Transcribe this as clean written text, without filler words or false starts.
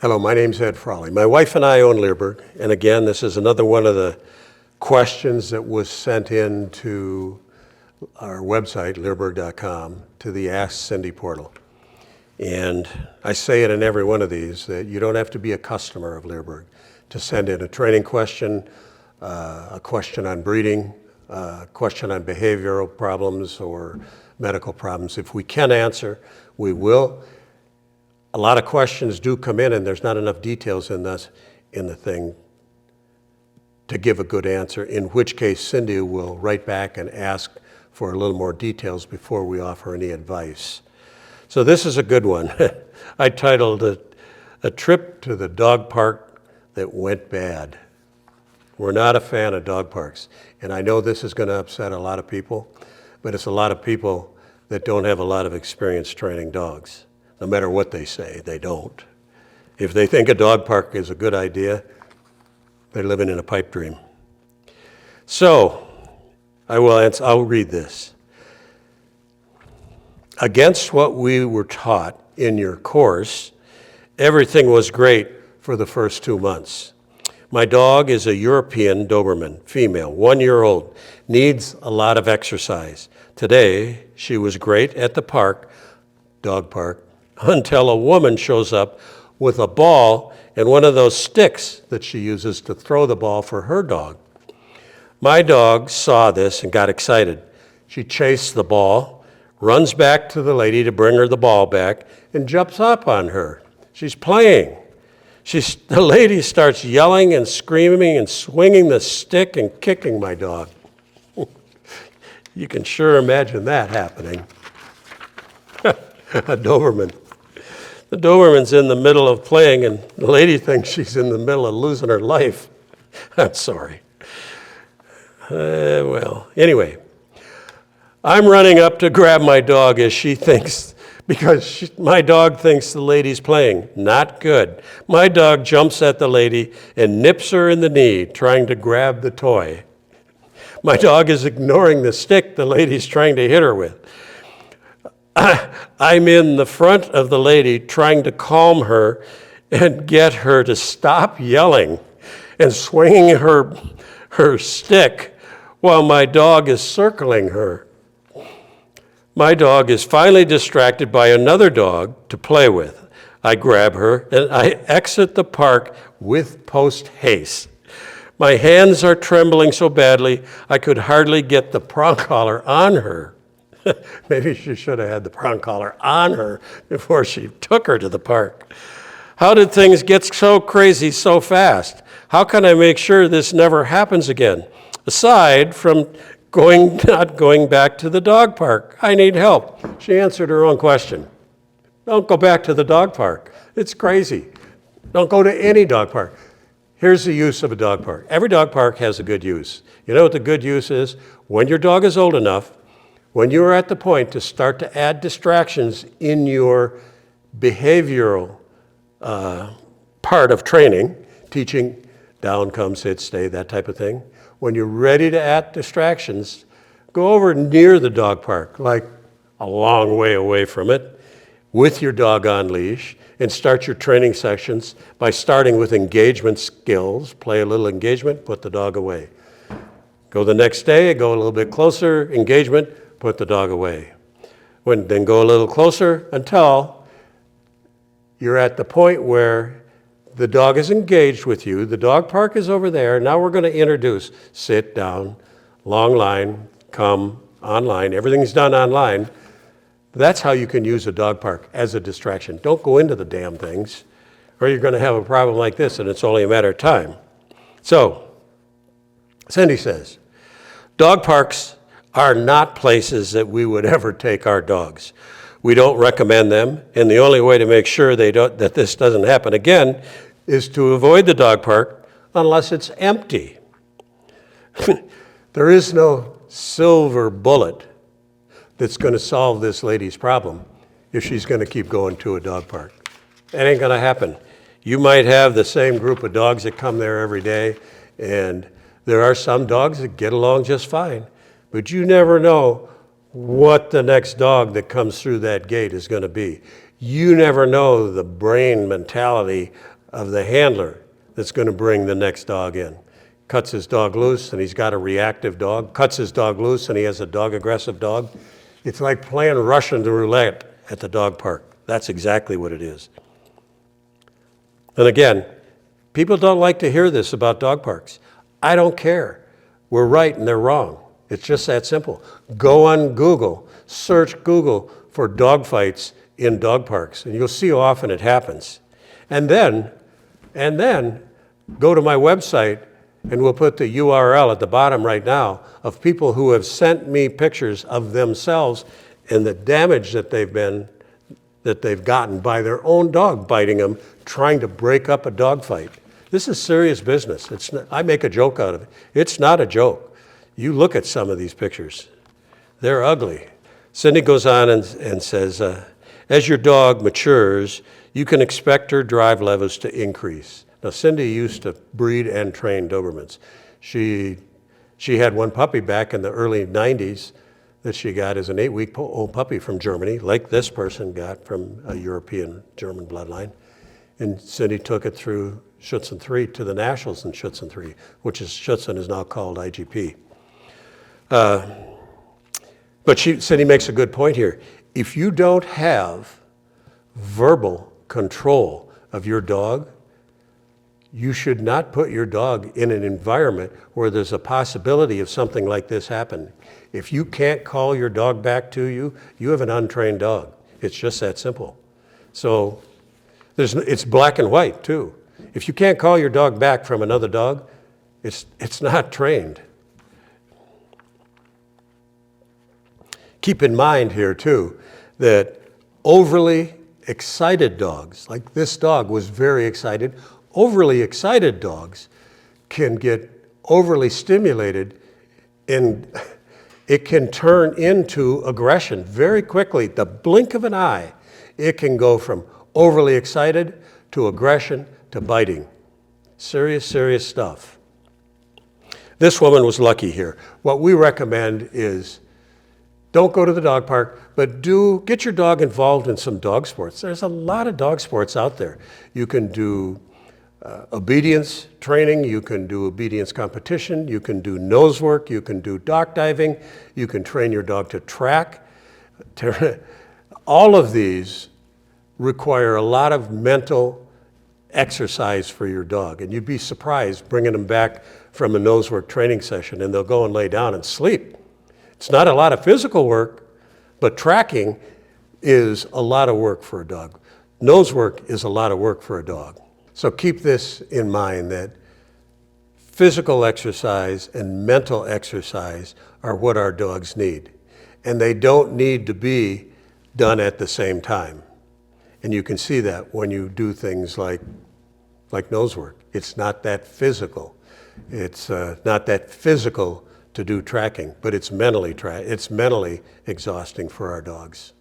Hello, my name's Ed Frawley. My wife and I own Leerburg, and again, this is another one of the questions that was sent in to our website, leerburg.com, to the Ask Cindy portal. And I say it in every one of these, that you don't have to be a customer of Leerburg to send in a training question, a question on breeding, a question on behavioral problems or medical problems. If we can answer, we will. A lot of questions do come in and there's not enough details in the thing to give a good answer, in which case Cindy will write back and ask for a little more details before we offer any advice. So this is a good one. I titled it, "A Trip to the Dog Park That Went Bad." We're not a fan of dog parks, and I know this is going to upset a lot of people, but it's a lot of people that don't have a lot of experience training dogs. No matter what they say, they don't. If they think a dog park is a good idea, they're living in a pipe dream. So, I'll read this. Against what we were taught in your course, everything was great for the first 2 months. My dog is a European Doberman, female, 1 year old, needs a lot of exercise. Today, she was great at the park, dog park, until a woman shows up with a ball and one of those sticks that she uses to throw the ball for her dog. My dog saw this and got excited. She chased the ball, runs back to the lady to bring her the ball back, and jumps up on her. She's playing. The lady starts yelling and screaming and swinging the stick and kicking my dog. You can sure imagine that happening. A Doberman. The Doberman's in the middle of playing, and the lady thinks she's in the middle of losing her life. I'm sorry. Anyway, I'm running up to grab my dog as she thinks, because my dog thinks the lady's playing. Not good. My dog jumps at the lady and nips her in the knee, trying to grab the toy. My dog is ignoring the stick the lady's trying to hit her with. I'm in the front of the lady trying to calm her and get her to stop yelling and swinging her stick while my dog is circling her. My dog is finally distracted by another dog to play with. I grab her and I exit the park with post haste. My hands are trembling so badly I could hardly get the prong collar on her. Maybe she should have had the prong collar on her before she took her to the park. How did things get so crazy so fast? How can I make sure this never happens again? Aside from not going back to the dog park, I need help. She answered her own question. Don't go back to the dog park. It's crazy. Don't go to any dog park. Here's the use of a dog park. Every dog park has a good use. You know what the good use is? When your dog is old enough, when you are at the point to start to add distractions in your behavioral part of training, teaching down, come, sit, stay, that type of thing, when you're ready to add distractions, go over near the dog park, like a long way away from it, with your dog on leash, and start your training sessions by starting with engagement skills. Play a little engagement, put the dog away. Go the next day, go a little bit closer, engagement, put the dog away. Then go a little closer until you're at the point where the dog is engaged with you. The dog park is over there. Now we're going to introduce sit down, long line, come, online. Everything's done online. That's how you can use a dog park as a distraction. Don't go into the damn things, or you're going to have a problem like this, and it's only a matter of time. So, Cindy says, dog parks are not places that we would ever take our dogs. We don't recommend them, and the only way to make sure that this doesn't happen again is to avoid the dog park unless it's empty. There is no silver bullet that's going to solve this lady's problem if she's going to keep going to a dog park. That ain't going to happen. You might have the same group of dogs that come there every day, and there are some dogs that get along just fine. But you never know what the next dog that comes through that gate is going to be. You never know the brain mentality of the handler that's going to bring the next dog in. Cuts his dog loose and he's got a reactive dog. Cuts his dog loose and he has a dog-aggressive dog. It's like playing Russian roulette at the dog park. That's exactly what it is. And again, people don't like to hear this about dog parks. I don't care. We're right and they're wrong. It's just that simple. Go on Google, search Google for dog fights in dog parks, and you'll see how often it happens. And then go to my website, and we'll put the URL at the bottom right now of people who have sent me pictures of themselves and the damage that they've gotten by their own dog biting them, trying to break up a dog fight. This is serious business. I make a joke out of it. It's not a joke. You look at some of these pictures. They're ugly. Cindy goes on and says, as your dog matures, you can expect her drive levels to increase. Now, Cindy used to breed and train Dobermans. She had one puppy back in the early 90s that she got as an 8-week-old puppy from Germany, like this person got from a European German bloodline. And Cindy took it through Schutzen 3 to the Nationals in Schutzen 3, which is Schutzen is now called IGP. But Cindy makes a good point here. If you don't have verbal control of your dog, you should not put your dog in an environment where there's a possibility of something like this happening. If you can't call your dog back to you, you have an untrained dog. It's just that simple. So it's black and white too. If you can't call your dog back from another dog, it's not trained. Keep in mind here too that overly excited dogs, like this dog was very excited, overly excited dogs can get overly stimulated and it can turn into aggression very quickly. The blink of an eye, it can go from overly excited to aggression to biting. Serious, serious stuff. This woman was lucky here. What we recommend is don't go to the dog park, but get your dog involved in some dog sports. There's a lot of dog sports out there. You can do obedience training, you can do obedience competition, you can do nose work, you can do dock diving, you can train your dog to track. All of these require a lot of mental exercise for your dog, and you'd be surprised bringing them back from a nose work training session and they'll go and lay down and sleep. It's not a lot of physical work, but tracking is a lot of work for a dog. Nose work is a lot of work for a dog. So keep this in mind that physical exercise and mental exercise are what our dogs need. And they don't need to be done at the same time. And you can see that when you do things like nose work. It's not that physical. It's not that physical to do tracking, but it's mentally exhausting for our dogs.